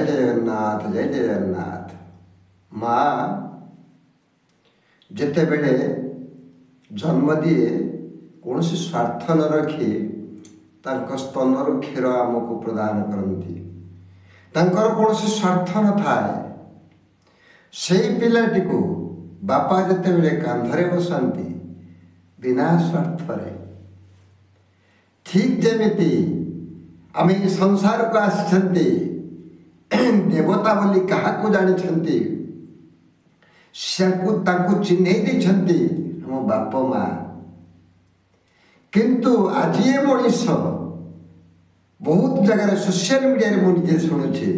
जय जगन्नाथ। माँ जिते बेले जन्म दिए कौन स्वार्थ न रखी स्तनर क्षीर आमको प्रदान करती। तांकर कौन स्वार्थ न थाए। से पिलाटी को बापा जिते बेले कांधरे बसाती बिना स्वार्थ रे। ठीक जमीती आम संसार को आसी देवता बोली क्या जानी चिन्ह देती हम बाप माँ। किंतु आज ये मनीष बहुत जगह सोशल मीडिया रे मुझे शुणुचे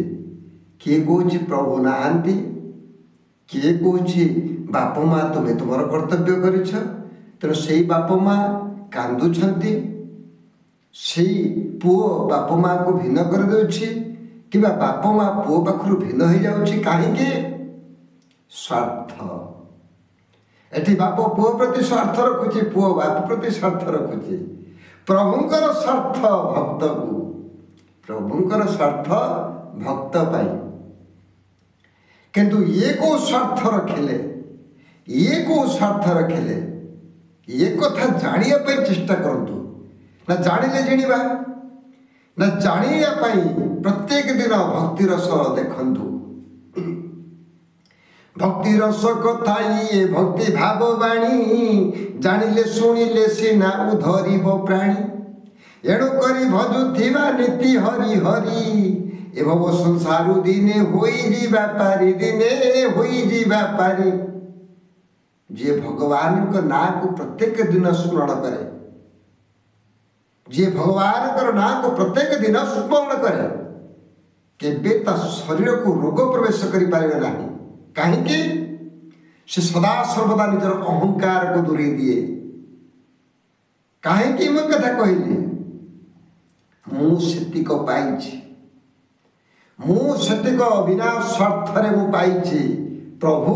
किए कौच प्रभु नहांती, किए कौच बाप माँ तुम्हें तुम कर्तव्य करिछ। तेणु से बाप माँ कांदुछंती, से पुओ बाप माँ को भिन्न कर देउछि कि बाप माँ पुओ पाखरु भिन्न हो जाउछि। काहेकि स्वार्थ। एठी बाप पुओ प्रति स्वार्थ रखुछि, पुओ बाप प्रति स्वार्थ रखुछि। प्रभुंकर स्वार्थ भक्त को, प्रभुंकर स्वार्थ भक्त पाई। किंतु ये को स्वार्थ रखिले, ये को स्वार्थ रखिले, ये कथा जानिया पे चेष्टा करंतु। ना जानिले जानिबा, ना जानिया पाई प्रत्येक दिन भक्ति रस देखंतु। भक्ति रस कथा ये भक्ति भाव बाणी, जानिले सुनिले सिना उधरिब प्राणी। एणु करी भजुथिबा नीति हरि हरि, एवं संसार दिने होई जीवा पारी, दिने होई जीवा पारी। जे भगवान को ना को प्रत्येक दिन स्मरण करे, जे भगवान को ना को प्रत्येक दिन स्मरण करे, केबे ता शरीर को रोग प्रवेश करि पारे नाही। काहेकि से सदा सर्वदा निजर अहंकार को दूरे दिए। काहेकि मैं कथा कहली मुतिक पाई, मुतिक बिना स्वार्थ रे मु पाई। प्रभु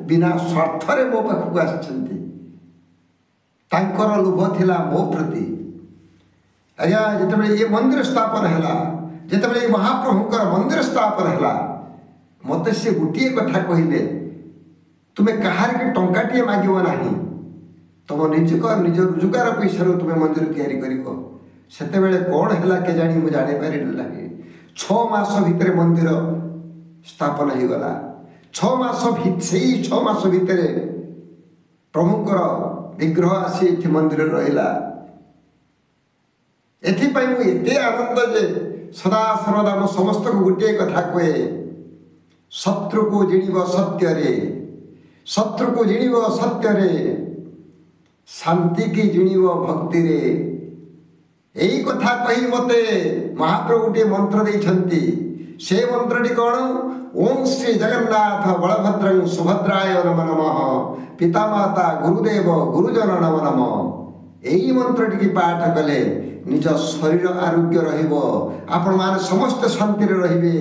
बिना स्वार्थ रे मो पाखक आछंती। तांकर लोभ थिला मो प्रति। आज्ञा जिते ये मंदिर स्थापन है, जिते महाप्रभुंकर मंदिर स्थापन है, मत से गोटे कथा कहले तुम्हें कहार के टंकाटे मागव ना, तुम निज निज रोजगार पैसा तुम्हें मंदिर तैयारी कर। सेतेबेले कौन है के जानी मुझे जानी पारे लगे। 6 मास भितर मंदिर स्थापन हो गला। 6 मास से 6 मास भितर प्रभुंकर विग्रह आसी मंदिर रहा। एथिपाई मुझे एते आनंद जे सदा सर्वदा मो समस्त को गोटे कथा कहे, शत्रु को जिणिब सत्य रे, शत्रु को जिणिब सत्य रे, शांति की जिणिब भक्ति रे। यही कथा कही मते महाप्रभु गोटे मंत्र देइछंती। से मंत्रटी कौन? ओम श्री जगन्नाथ बलभद्रं सुभद्राय नमः नमः, पितामाता गुरुदेव गुरुजन नमः नमः। यही मंत्रटी की पाठ कले निज शरीर आरोग्य रहिबो, आपण माने समस्त शांति रे रहिबे।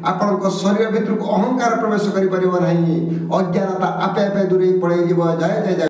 आपण को शरीर भितर को अहंकार प्रवेश करि परिबो नाही, अज्ञानता आपे आपे दूरे पळै जिवो। जय जय।